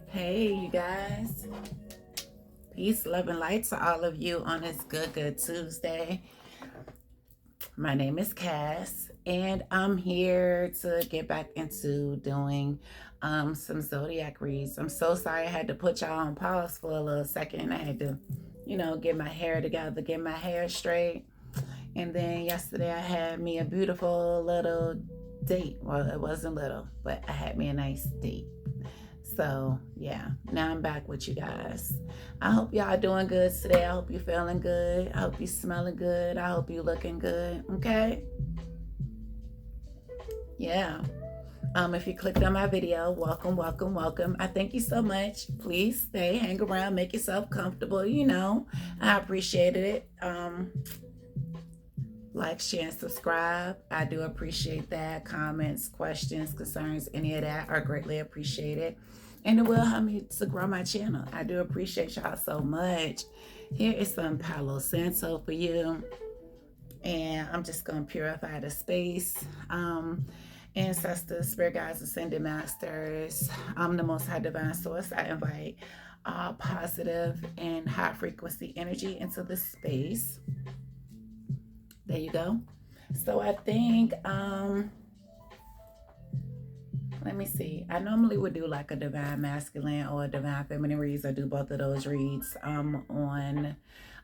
Hey, you guys. Peace, love, and light to all of you on this good Tuesday. My name is Cass, and I'm here to get back into doing some zodiac reads. I'm so sorry I had to put y'all on pause for a little second. I had to, get my hair together, get my hair straight. And then yesterday I had me a beautiful little date. Well, it wasn't little, but I had me a nice date. So, yeah, now I'm back with you guys. I hope y'all doing good today. I hope you're feeling good. I hope you're smelling good. I hope you're looking good. Okay? Yeah. If you clicked on my video, welcome. I thank you so much. Please stay, hang around, make yourself comfortable. I appreciated it. Like, share, and subscribe. I do appreciate that. Comments, questions, concerns, any of that are greatly appreciated. And it will help me to grow my channel. I do appreciate y'all so much. Here is some Palo Santo for you. And I'm just going to purify the space. Ancestors, spirit guides, ascended masters, the most high divine source. I invite all positive and high frequency energy into this space. There you go. So I think, let me see. I normally would do like a divine masculine or a divine feminine reads. I do both of those reads on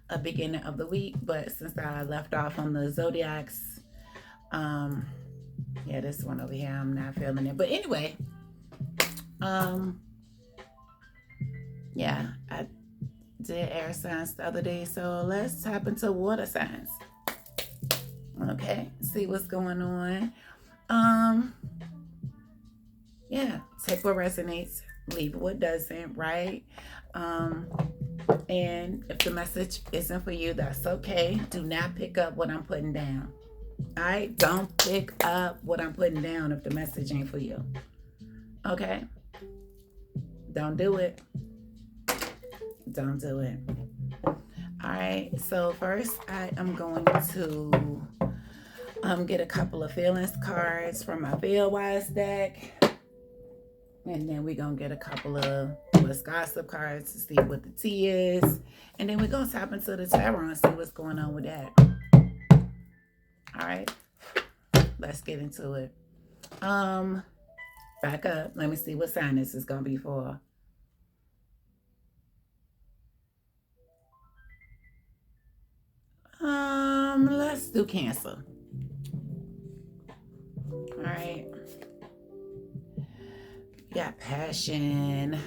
a beginning of the week. But since I left off on the zodiacs, yeah, this one over here, I'm not feeling it. But anyway, yeah, I did air signs the other day. So let's tap into water signs. Okay, see what's going on. Yeah, take what resonates, leave what doesn't, right? And if the message isn't for you, that's okay. Do not pick up what I'm putting down. All right, don't pick up what I'm putting down if the message ain't for you. Okay, don't do it. Don't do it. All right, so first I am going to get a couple of feelings cards from my Veilwise deck. And then we're going to get a couple of What's Gossip cards to see what the tea is. And then we're going to tap into the tarot and see what's going on with that. All right. Let's get into it. Back up. Let me see what sign this is going to be for. Let's do Cancer. All right. We got passion,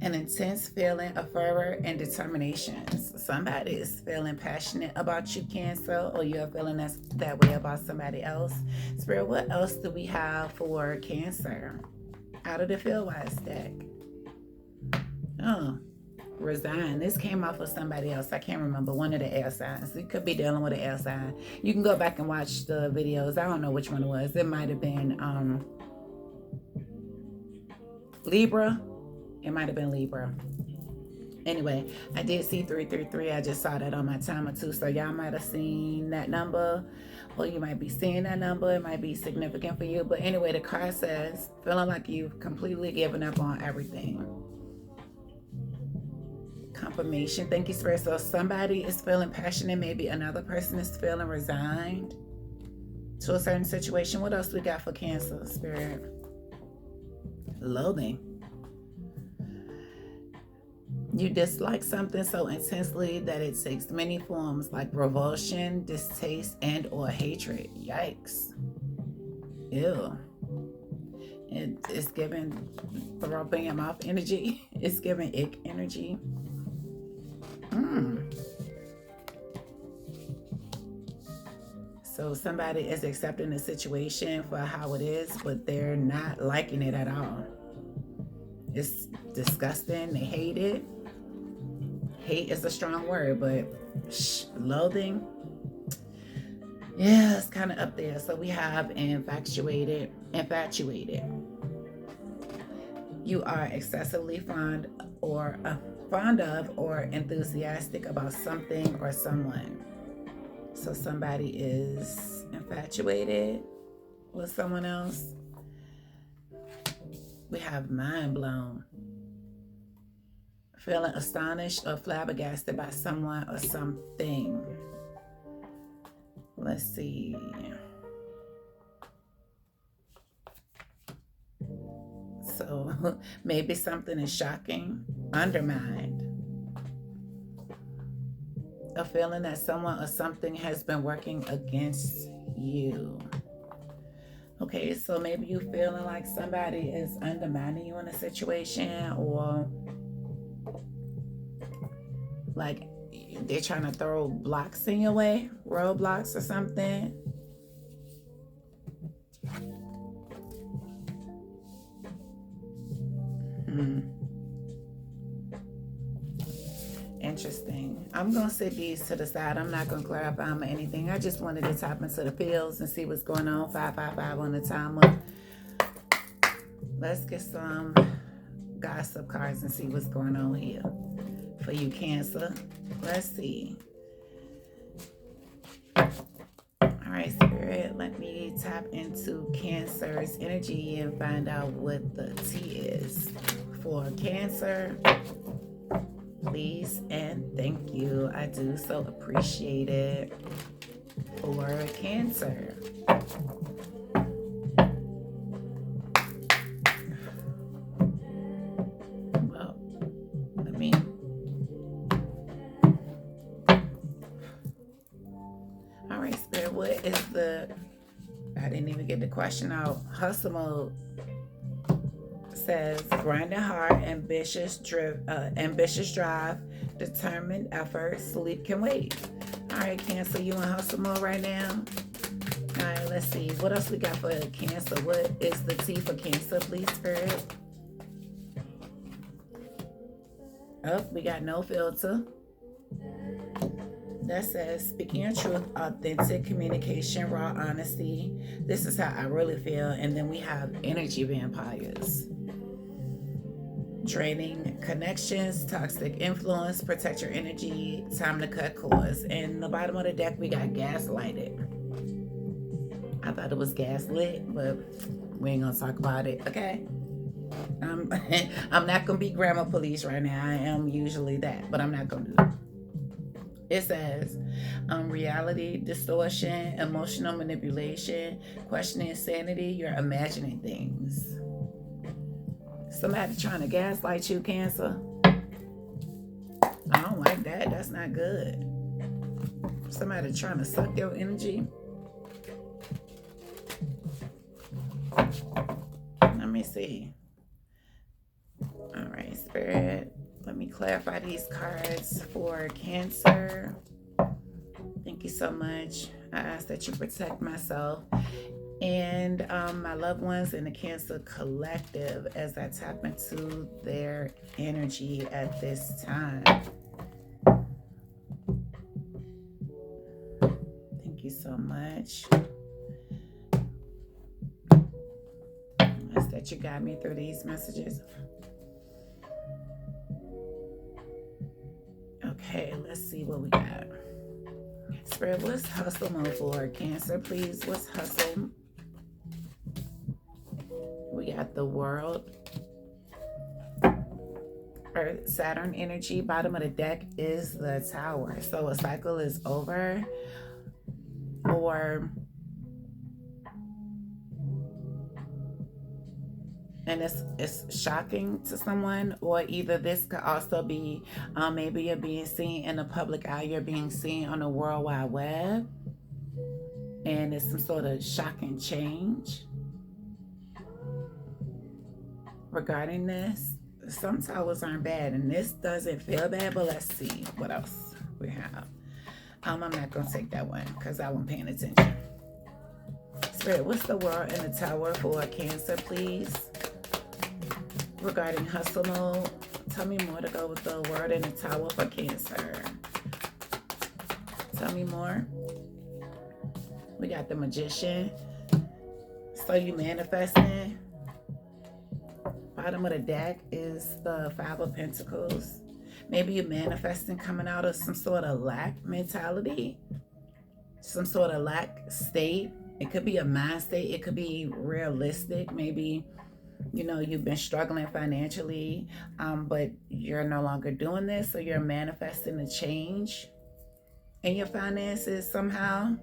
an intense feeling of fervor and determination. Somebody is feeling passionate about you, Cancer, or you're feeling that way about somebody else. Spirit, what else do we have for Cancer out of the Feelwise deck? Oh, resign. This came off of somebody else. I can't remember. One of the air signs. You could be dealing with an air sign. You can go back and watch the videos. I don't know which one it was. It might have been Libra. It might have been Libra. Anyway, I did see 333. I just saw that on my timer too. So y'all might have seen that number, or you might be seeing that number. It might be significant for you. But anyway, the card says, feeling like you've completely given up on everything. Confirmation. Thank you, Spirit. So somebody is feeling passionate. Maybe another person is feeling resigned to a certain situation. What else we got for Cancer, Spirit? Loathing. You dislike something so intensely that it takes many forms, like revulsion, distaste, and or hatred. Yikes. Ew. It's giving throw up in your mouth energy. It's giving ick energy. So somebody is accepting the situation for how it is, but they're not liking it at all. It's disgusting. They hate it. Hate is a strong word, but loathing, yeah, it's kind of up there. So we have infatuated. You are excessively fond of or enthusiastic about something or someone. So somebody is infatuated with someone else. We have mind blown. Feeling astonished or flabbergasted by someone or something. Let's see. So maybe something is shocking, undermined. A feeling that someone or something has been working against you. Okay, so maybe you feeling like somebody is undermining you in a situation, or like they're trying to throw blocks in your way, roadblocks or something. Hmm. Interesting. I'm going to set these to the side. I'm not going to clarify them or anything. I just wanted to tap into the fields and see what's going on. 555 on the timer. Let's get some gossip cards and see what's going on here for you, Cancer. Let's see. All right, Spirit, let me tap into Cancer's energy and find out what the T is for Cancer. Please and thank you. I do so appreciate it for Cancer. Well, let me. All right, Spirit, what is the. I didn't even get the question out. Hustle mode says grinding hard, ambitious drive, determined effort, sleep can wait. All right, Cancer, you in hustle mode right now? All right, let's see. What else we got for Cancer? What is the T for Cancer, please, Spirit? Oh, we got no filter. That says speaking your truth, authentic communication, raw honesty. This is how I really feel. And then we have energy vampires. Draining connections, toxic influence, protect your energy, time to cut cords. And the bottom of the deck, we got gaslighted. I thought it was gaslit, but we ain't gonna talk about it, okay? I'm not gonna be grammar police right now. I am usually that, but I'm not gonna do that. It says reality distortion, emotional manipulation, questioning sanity, you're imagining things. Somebody trying to gaslight you, Cancer. I don't like that. That's not good. Somebody trying to suck your energy. Let me see. All right, Spirit. Let me clarify these cards for Cancer. Thank you so much. I ask that you protect myself and my loved ones in the Cancer collective as I tap into their energy at this time. Thank you so much. I ask that you guide me through these messages. Okay, let's see what we got. Spirit, what's hustle mode for Cancer, please? What's hustle? We got the World, Earth, Saturn energy. Bottom of the deck is the Tower. So a cycle is over, and it's shocking to someone, or either this could also be maybe you're being seen in the public eye, you're being seen on the World Wide Web, and it's some sort of shocking change regarding this. Some towers aren't bad, and this doesn't feel bad, but let's see what else we have. I'm not gonna take that one because I wasn't paying attention. Spirit, what's the World and the Tower for Cancer, please? Regarding hustle mode, tell me more to go with the World and the Tower for Cancer. Tell me more. We got the Magician. So you manifesting. Bottom of the deck is the Five of Pentacles. Maybe you're manifesting coming out of some sort of lack mentality, some sort of lack state. It could be a mind state. It could be realistic. Maybe You know, you've been struggling financially, but you're no longer doing this, so you're manifesting a change in your finances somehow.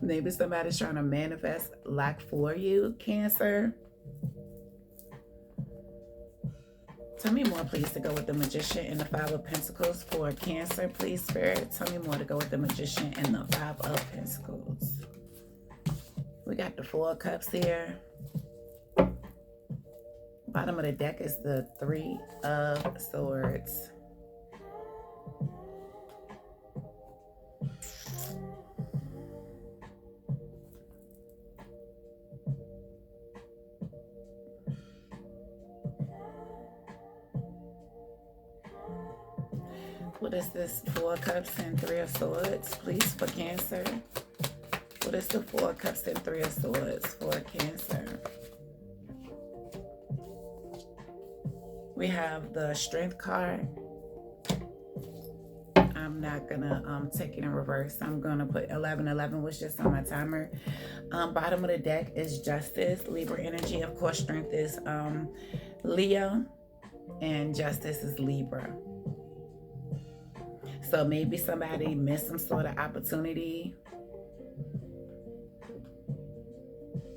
Maybe somebody's trying to manifest lack for you, Cancer. Tell me more, please, to go with the Magician and the Five of Pentacles for Cancer, please, Spirit. Tell me more to go with the Magician and the Five of Pentacles. We got the Four of Cups here. Bottom of the deck is the Three of Swords. What is this Four of Cups and Three of Swords, please, for Cancer? What is the Four of Cups and Three of Swords for Cancer? We have the Strength card. I'm not gonna take it in reverse. I'm gonna put 1111, which is on my timer. Bottom of the deck is Justice, Libra energy. Of course, Strength is Leo, and Justice is Libra. So maybe somebody missed some sort of opportunity.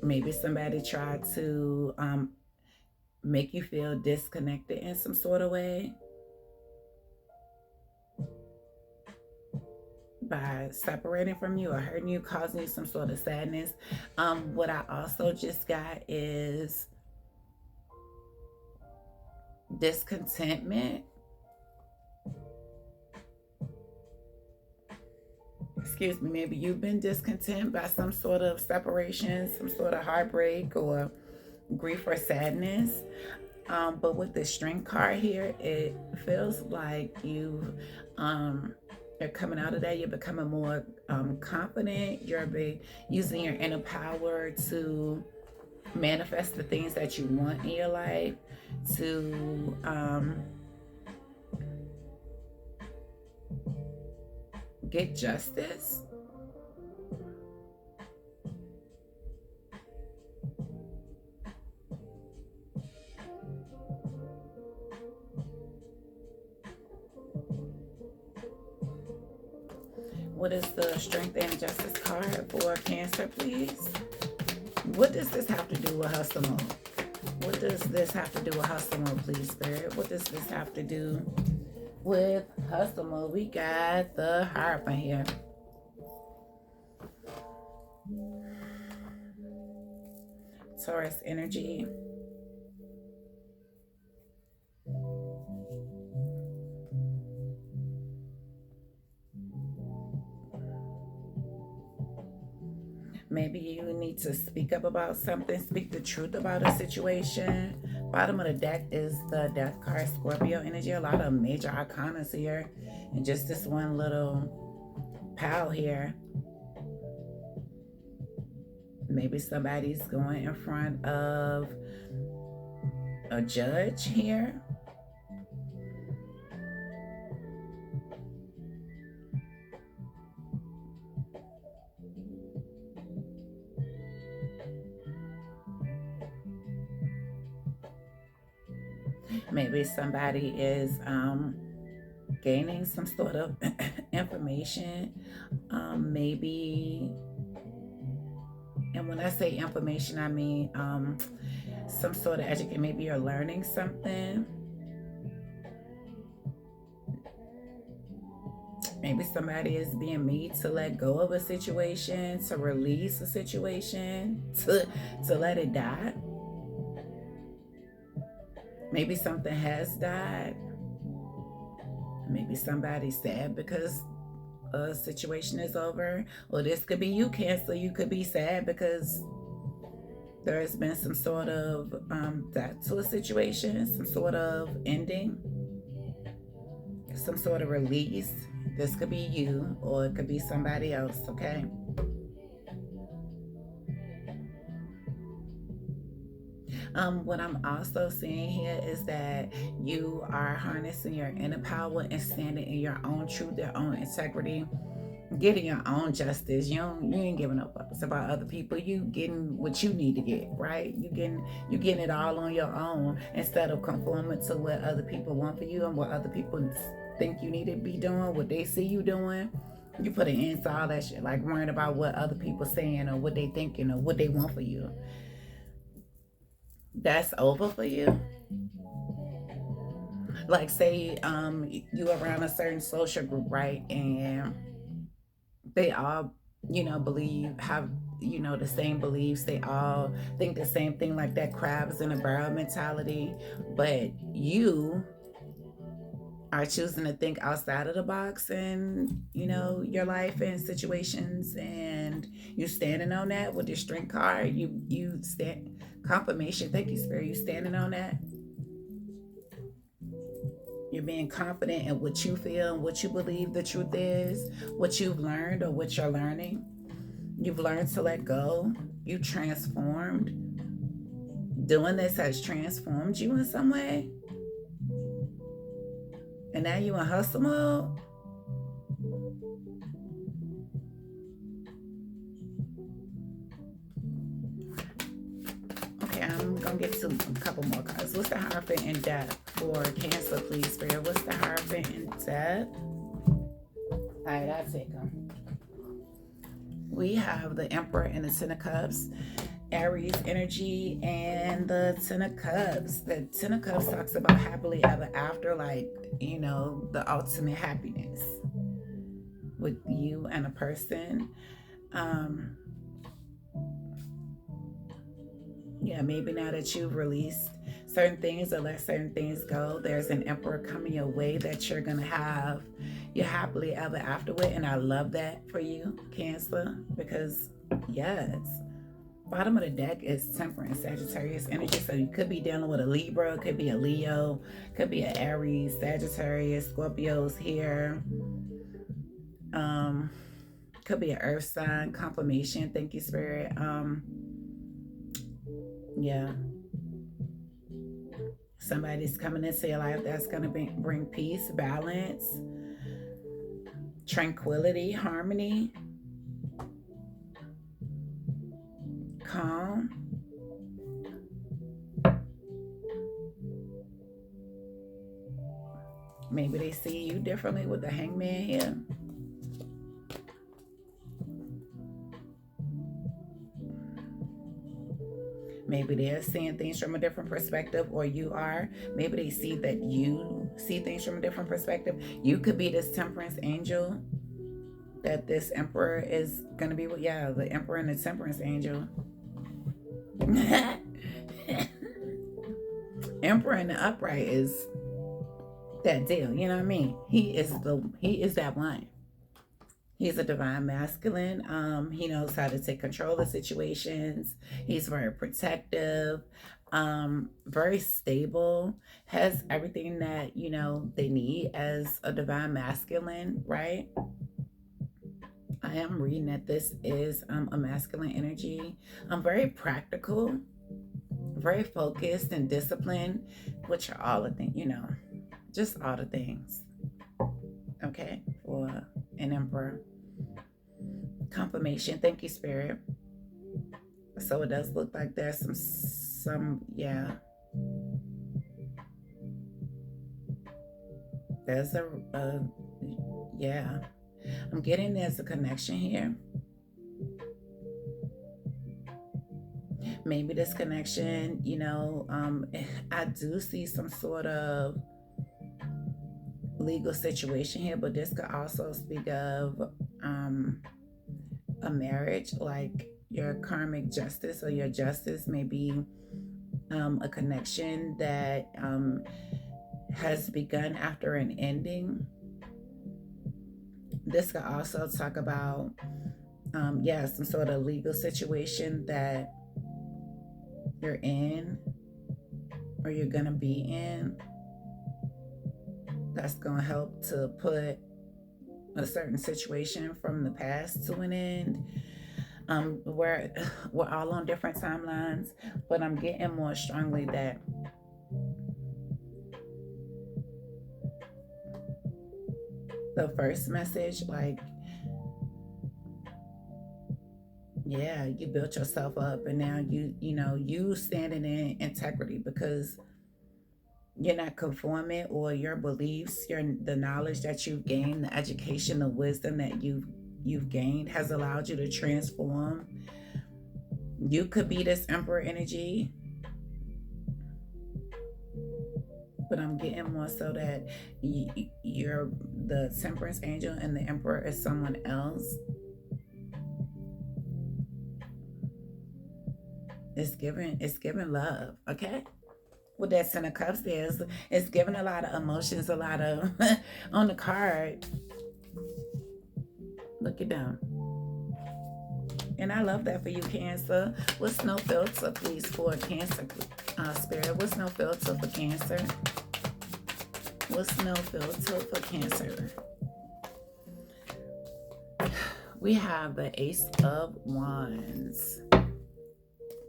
Maybe somebody tried to make you feel disconnected in some sort of way by separating from you or hurting you, causing you some sort of sadness. What I also just got is discontentment. Excuse me, maybe you've been discontent by some sort of separation, some sort of heartbreak or grief or sadness. But with the Strength card here, it feels like you're coming out of that. You're becoming more confident. You're using your inner power to manifest the things that you want in your life, to get justice. What is the Strength and Justice card for Cancer, please? What does this have to do with hustle mode? What does this have to do with hustle mode, please, Spirit? What does this have to do with hustle mode? We got the Hierophant here. Taurus energy. Maybe you need to speak up about something, speak the truth about a situation. Bottom of the deck is the Death card, Scorpio energy. A lot of major arcanas here, and just this one little pal here. Maybe somebody's going in front of a judge here. Maybe somebody is gaining some sort of information. Maybe, and when I say information, I mean some sort of education. Maybe you're learning something. Maybe somebody is being made to let go of a situation, to release a situation, to let it die. Maybe something has died. Maybe somebody's sad because a situation is over. Or this could be you, Cancer. You could be sad because there has been some sort of death to a situation, some sort of ending, some sort of release. This could be you, or it could be somebody else, okay? What I'm also seeing here is that you are harnessing your inner power and standing in your own truth, your own integrity. getting your own justice. You ain't giving up fucks about other people. You getting what you need to get, right? You getting it all on your own instead of conforming to what other people want for you and what other people think you need to be doing, what they see you doing. You put an end to all that shit, like worrying about what other people saying or what they thinking or what they want for you. That's over for you. Like say you around a certain social group, right? And they all, believe, have, the same beliefs. They all think the same thing, like that crabs in a barrel mentality. But you are choosing to think outside of the box and, your life and situations, and you standing on that with your strength card. You stand confirmation. Thank you, Spirit. You standing on that. You're being confident in what you feel and what you believe the truth is, what you've learned or what you're learning. You've learned to let go. You transformed. Doing this has transformed you in some way. And now you in hustle mode. Okay, I'm gonna get to a couple more cards. What's the Hierophant in depth for Cancer, please, Spirit? What's the Hierophant in depth? All right, I'll take them. We have the Emperor and the Ten of Cups, Aries energy, and the Ten of Cups. The Ten of Cups talks about happily ever after, like, the ultimate happiness with you and a person. Yeah, maybe now that you've released certain things or let certain things go, there's an Emperor coming your way that you're going to have your happily ever after with. And I love that for you, Cancer, because yes, bottom of the deck is Temperance, Sagittarius energy. So you could be dealing with a Libra, could be a Leo, could be an Aries, Sagittarius, Scorpios here. Could be an earth sign. Confirmation. Thank you, Spirit. Yeah. Somebody's coming into your life that's going to bring peace, balance, tranquility, harmony, calm. Maybe they see you differently with the Hangman here. Maybe they're seeing things from a different perspective, or you are. Maybe they see that you see things from a different perspective. You could be this Temperance angel that this Emperor is going to be with. Yeah, the Emperor and the Temperance angel. Emperor in the upright is that deal. You know what I mean? He is that one. He's a divine masculine. He knows how to take control of situations. He's very protective, very stable, has everything that, they need as a divine masculine, right? I am reading that this is a masculine energy. Very practical, very focused and disciplined, which are all the things, just all the things. Okay, for an Emperor. Confirmation. Thank you, Spirit. So it does look like there's some yeah. There's yeah. I'm getting there's a connection here. Maybe this connection, I do see some sort of legal situation here, but this could also speak of a marriage, like your karmic justice or your justice may be a connection that has begun after an ending. This could also talk about some sort of legal situation that you're in or you're gonna be in, that's gonna help to put a certain situation from the past to an end. We're all on different timelines, but I'm getting more strongly that the first message, like Yeah, you built yourself up, and now you standing in integrity because you're not conforming, or your beliefs, the knowledge that you've gained, the education, the wisdom that you've gained has allowed you to transform. You could be this emperor energy, but I'm getting more so that you're the temperance angel and the emperor is someone else. It's giving love, okay? With that Ten of Cups, it's giving a lot of emotions, a lot of on the card. Look it down. And I love that for you, Cancer. What's no filter, please, for Cancer spirit? What's no filter for Cancer? What's no filter for Cancer? We have the Ace of Wands.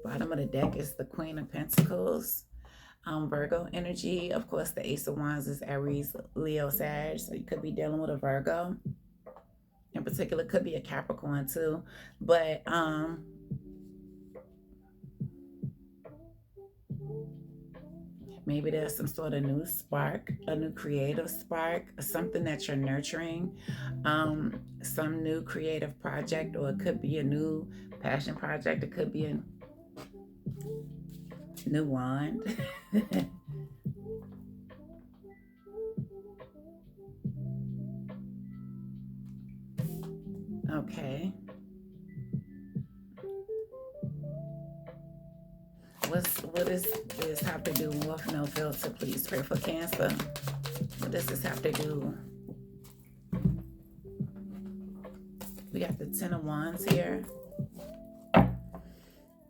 Bottom of the deck is the Queen of Pentacles. Virgo energy. Of course, the Ace of Wands is Aries, Leo, Sag. So you could be dealing with a Virgo. In particular, could be a Capricorn too. But maybe there's some sort of new spark, a new creative spark, something that you're nurturing, some new creative project, or it could be a new passion project. It could be a new wand. Okay. What does this have to do with no filter? Please pray for Cancer. What does this have to do? We got the Ten of Wands here.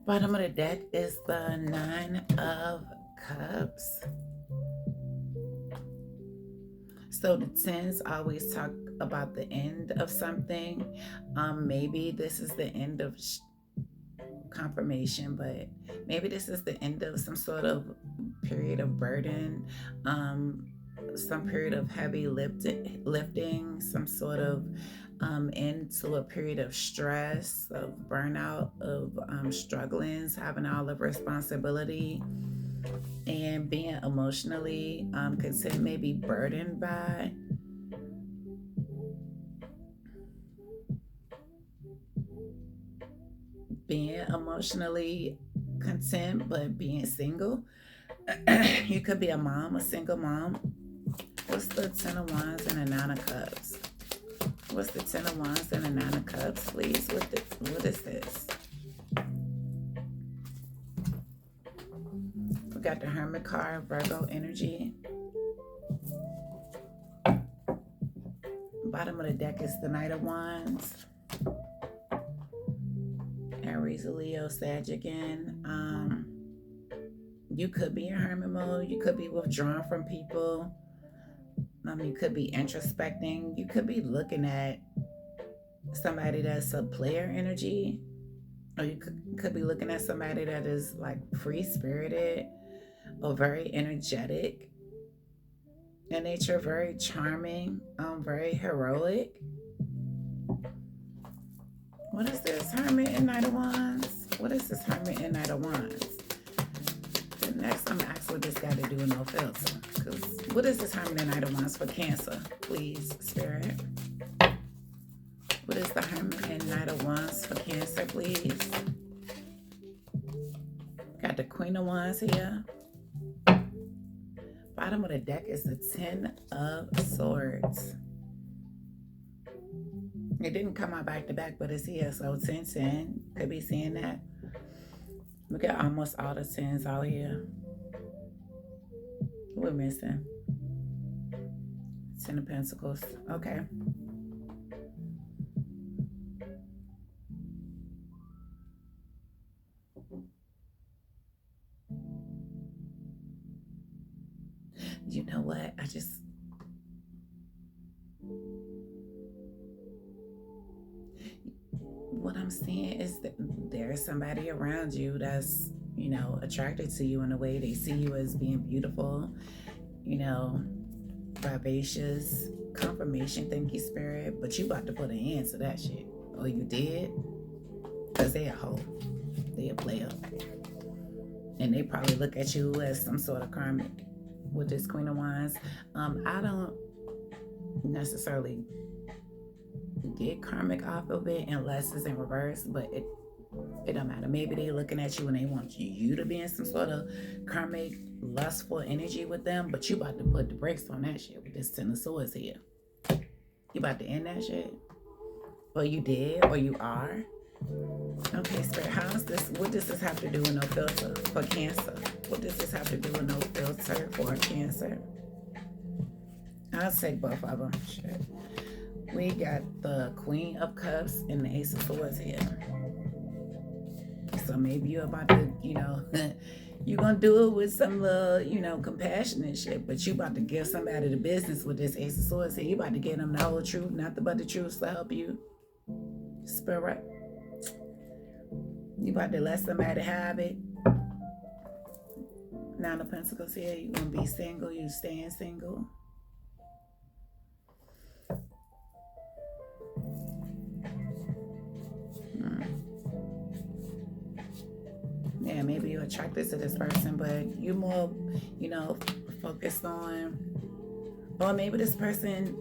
Bottom of the deck is the Nine of Cups. So the tens always talk about the end of something. Maybe this is the end of confirmation, but maybe this is the end of some sort of period of burden, some period of heavy lifting, some sort of into a period of stress, of burnout, of strugglings, having all of responsibility, and being emotionally content, maybe burdened by. Being emotionally content, but being single. You could be a mom, a single mom. What's the Ten of Wands and the Nine of Cups? What's the Ten of Wands and the Nine of Cups, please? What is this? We got the Hermit card, Virgo energy. Bottom of the deck is the Knight of Wands. Aries, Leo, Sag again. You could be in hermit mode. You could be withdrawn from people. You could be introspecting. You could be looking at somebody that's a player energy. Or you could be looking at somebody that is like free-spirited or very energetic in nature, very charming, very heroic. What is this? Hermit and Knight of Wands? What is this Hermit and Knight of Wands? The next, I'm going to ask what this got to do with no filter. Because what is this Hermit and Knight of Wands for Cancer? Please, Spirit. What is the Hermit and Knight of Wands for Cancer, please? Got the Queen of Wands here. Bottom of the deck is the Ten of Swords. It didn't come out back to back, but it's here. So 10, 10. Could be seeing that. We got almost all the 10s out here. We're missing. Ten of Pentacles. Okay. You know what? What I'm seeing is that there's somebody around you that's, attracted to you in a way. They see you as being beautiful, vivacious, confirmation. Thank you, Spirit. But you about to put an end to that shit. Oh, you did? Because they a hoe. They a player. And they probably look at you as some sort of karmic with this Queen of Wands. I don't necessarily get karmic off of it unless it's in reverse, but it don't matter. Maybe they looking at you and they want you to be in some sort of karmic lustful energy with them, but you about to put the brakes on that shit with this Ten of Swords here. You about to end that shit? Or you did, or you are? Okay, Spirit, how's this? What does this have to do with no filter for Cancer? What does this have to do with no filter for Cancer? I'll take both of them. Shit. We got the Queen of Cups and the Ace of Swords here. So maybe you're about to, you're going to do it with some little, compassion and shit, but you about to give somebody the business with this Ace of Swords here. You about to give them the whole truth, nothing but the truth to help you. Spirit. You about to let somebody have it. Nine of Pentacles here. You going to be single. You staying single. Yeah, maybe you're attracted to this person, but you're more, focused on, or maybe this person,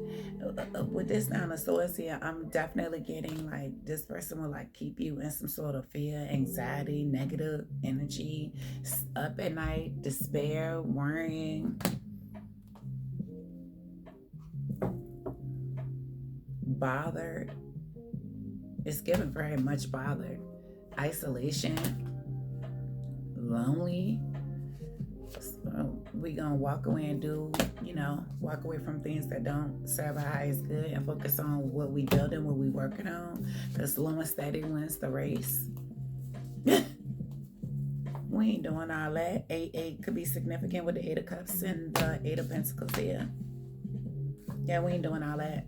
with this Nine of Swords here, I'm definitely getting like this person will like keep you in some sort of fear, anxiety, negative energy, up at night, despair, worrying, bothered. It's given very much bothered, isolation, lonely. So we gonna walk away and do, walk away from things that don't serve our highest good and focus on what we building, what we working on. Because slow and steady wins the race. We ain't doing all that. 8 could be significant with the 8 of Cups and the 8 of Pentacles here. Yeah, we ain't doing all that.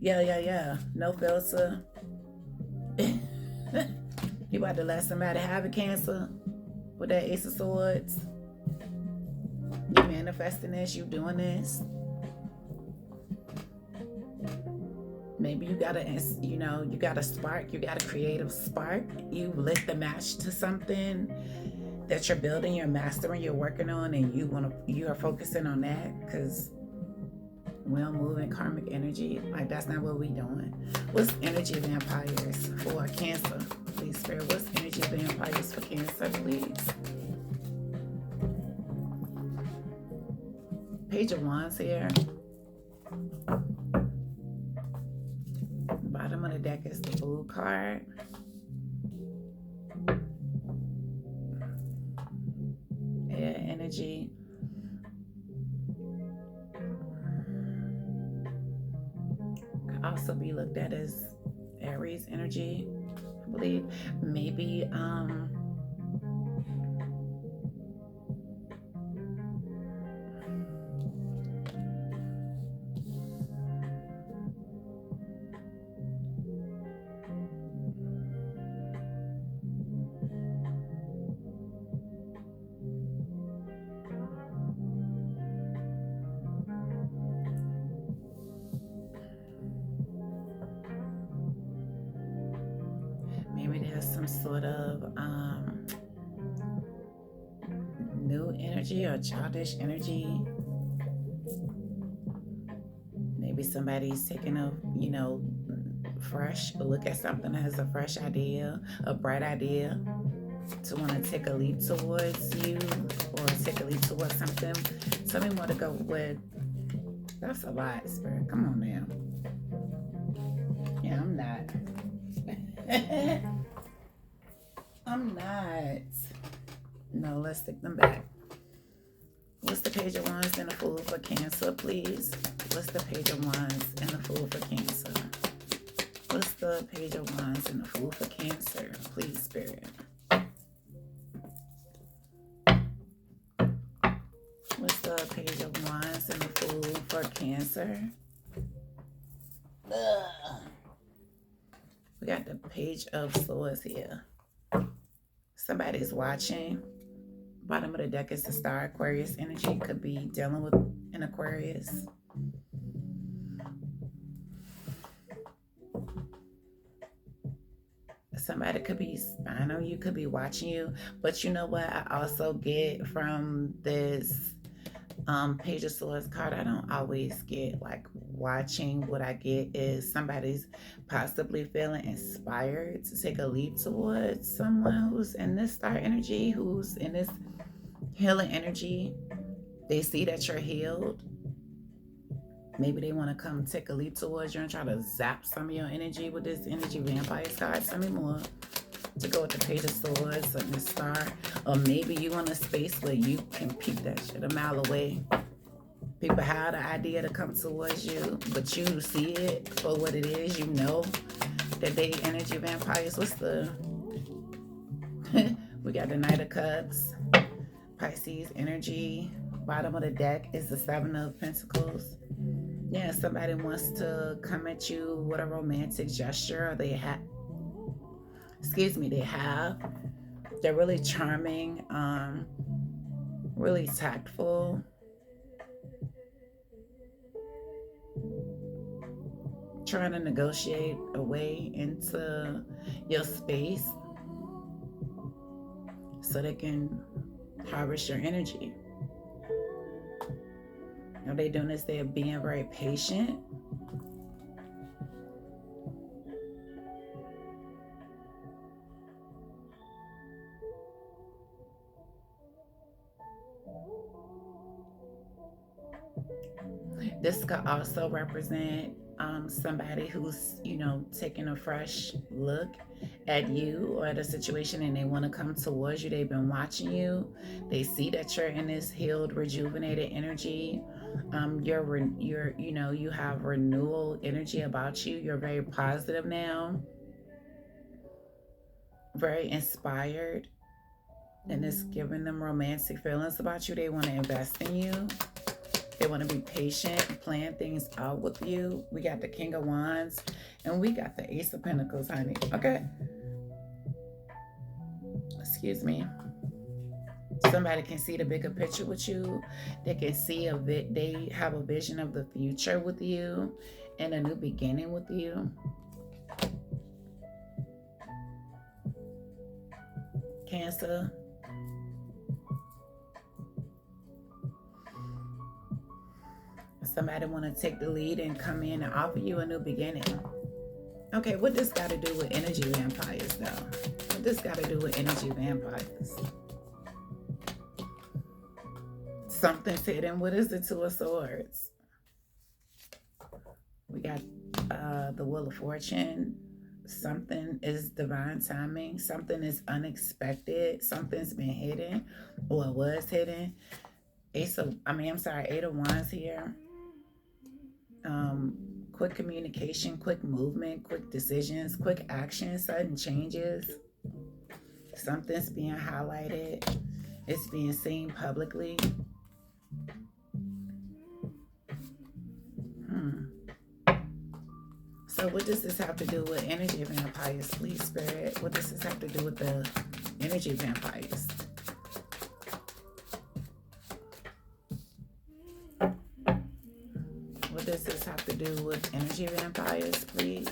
Yeah. No filter. You about to let somebody have a Cancer with that Ace of Swords. You manifesting this, you doing this. Maybe you got you got a spark, you got a creative spark. You lit the match to something that you're building, you're mastering, you're working on, and you are focusing on that, because we don't move in karmic energy. Like, that's not what we doing. What's energy vampires for Cancer? Please, Spirit, what's energy vampires for Cancer, please? Page of Wands here. Bottom of the deck is the Fool card. Air energy. Could also be looked at as Aries energy, I believe. Maybe there's some sort of new energy or childish energy. Maybe somebody's taking a, fresh look at something that has a fresh idea, a bright idea, to want to take a leap towards you or take a leap towards something. Tell me more to go with. That's a lot, Spirit. Come on now. Yeah, I'm not. I'm not. No, let's stick them back. What's the Page of Wands and the Fool for Cancer, please? What's the Page of Wands and the Fool for Cancer? What's the Page of Wands and the Fool for Cancer, please, Spirit? What's the Page of Wands and the Fool for Cancer? We got the Page of Swords here. Somebody's watching. Bottom of the deck is the Star, Aquarius energy. Could be dealing with an Aquarius. Somebody could be spying on you, could be watching you. But you know what I also get from this Page of Swords card? I don't always get like watching. What I get is somebody's possibly feeling inspired to take a leap towards someone who's in this star energy, who's in this healing energy. They see that you're healed. Maybe they want to come take a leap towards you and try to zap some of your energy with this energy vampire card. Tell me more. To go with the Page of Swords and the Star. Or maybe you in a space where you can peek that shit a mile away. People have the idea to come towards you, but you see it for what it is. You know that they energy vampires. What's the... We got the Knight of Cups. Pisces energy. Bottom of the deck is the Seven of Pentacles. Yeah, somebody wants to come at you with a romantic gesture, or they have... They're really charming, really tactful. Trying to negotiate a way into your space so they can harvest your energy. What they're doing is they're being very patient. This could also represent somebody who's, taking a fresh look at you or at a situation, and they want to come towards you. They've been watching you. They see that you're in this healed, rejuvenated energy. You have renewal energy about you. You're very positive now, very inspired, and it's giving them romantic feelings about you. They want to invest in you. They want to be patient and plan things out with you. We got the King of Wands and we got the Ace of Pentacles, honey. Okay. Excuse me. Somebody can see the bigger picture with you. They can see they have a vision of the future with you and a new beginning with you. Cancer. Somebody want to take the lead and come in and offer you a new beginning. Okay, what this got to do with energy vampires, though? What this got to do with energy vampires? Something's hidden. What is the Two of Swords? We got the Wheel of Fortune. Something is divine timing. Something is unexpected. Something's been hidden or was hidden. Eight of Wands here. Quick communication, quick movement, quick decisions, quick action, sudden changes. Something's being highlighted. It's being seen publicly. So what does this have to do with energy vampires, please, Spirit? What does this have to do with the energy vampires? What does this have to do with energy vampires, please?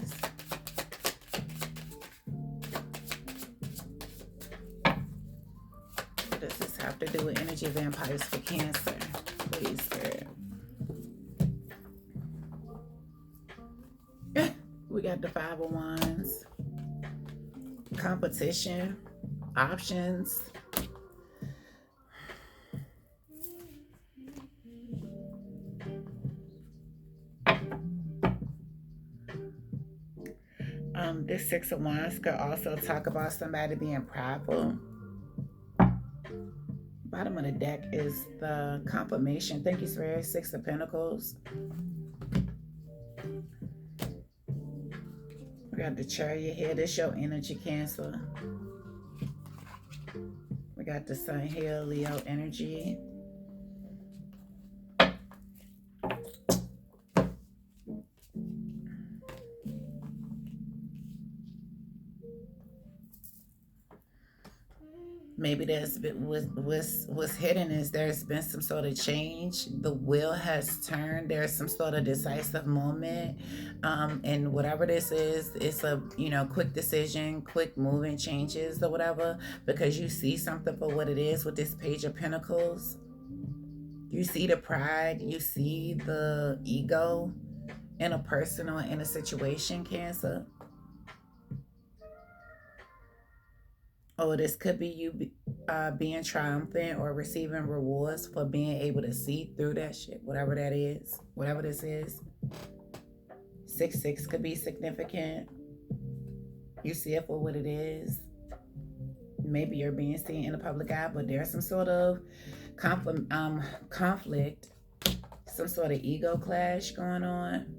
What does this have to do with energy vampires for Cancer, please, Spirit? We got the Five of Wands. Competition. Options. This Six of Wands could also talk about somebody being prideful. Bottom of the deck is the confirmation. Thank you, Spirit. Six of Pentacles. We got the Chariot here. This your energy, Cancer. We got the Sun here, Leo energy. Maybe there's been what's hidden is there's been some sort of change. The wheel has turned. There's some sort of decisive moment, and whatever this is, it's a quick decision, quick moving changes or whatever. Because you see something for what it is with this Page of Pentacles. You see the pride. You see the ego in a person or in a situation, Cancer. Oh, this could be you being triumphant or receiving rewards for being able to see through that shit, whatever that is, whatever this is. 6-6 could be significant. You see it for what it is. Maybe you're being seen in the public eye, but there's some sort of conflict, some sort of ego clash going on.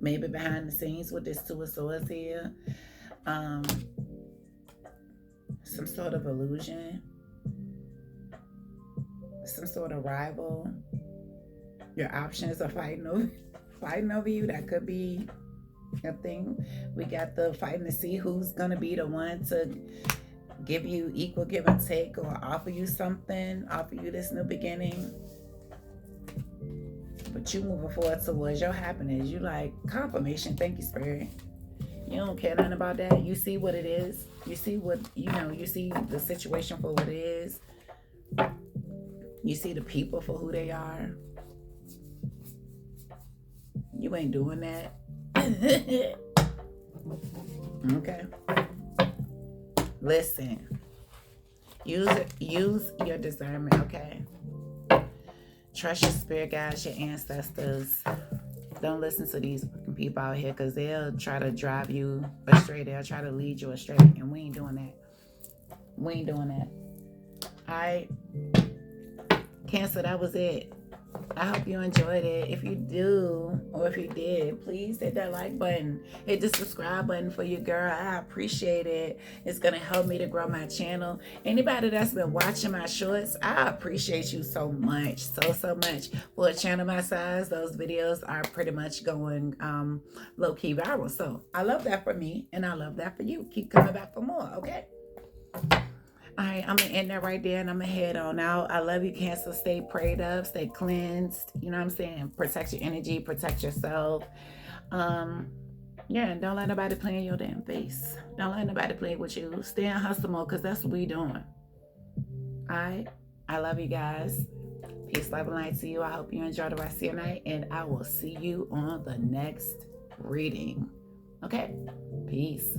Maybe behind the scenes with this Two of Swords here. Some sort of illusion, some sort of rival. Your options are fighting over you. That could be a thing. We got the fighting to see who's gonna be the one to give you equal give and take, or offer you something, offer you this new beginning. But you moving forward towards your happiness. You like confirmation. Thank you, Spirit. You don't care nothing about that. You see what it is. You see what, you see the situation for what it is. You see the people for who they are. You ain't doing that. Okay. Listen. Use your discernment, okay? Trust your spirit guides, your ancestors. Don't listen to these fucking people out here, because they'll try to drive you astray. They'll try to lead you astray. And we ain't doing that. We ain't doing that. All right. Cancer, that was it. I hope you enjoyed it. If you do, or if you did, please hit that like button. Hit the subscribe button for your girl. I appreciate it. It's going to help me to grow my channel. Anybody that's been watching my shorts, I appreciate you so much. So much. For a channel my size, those videos are pretty much going low-key viral. So I love that for me, and I love that for you. Keep coming back for more, okay? All right, I'm going to end that right there, and I'm going to head on out. I love you, Cancer. Stay prayed up. Stay cleansed. You know what I'm saying? Protect your energy. Protect yourself. Yeah, and don't let nobody play in your damn face. Don't let nobody play with you. Stay in hustle mode, because that's what we doing. All right? I love you guys. Peace, love, and light to you. I hope you enjoy the rest of your night, and I will see you on the next reading. Okay? Peace.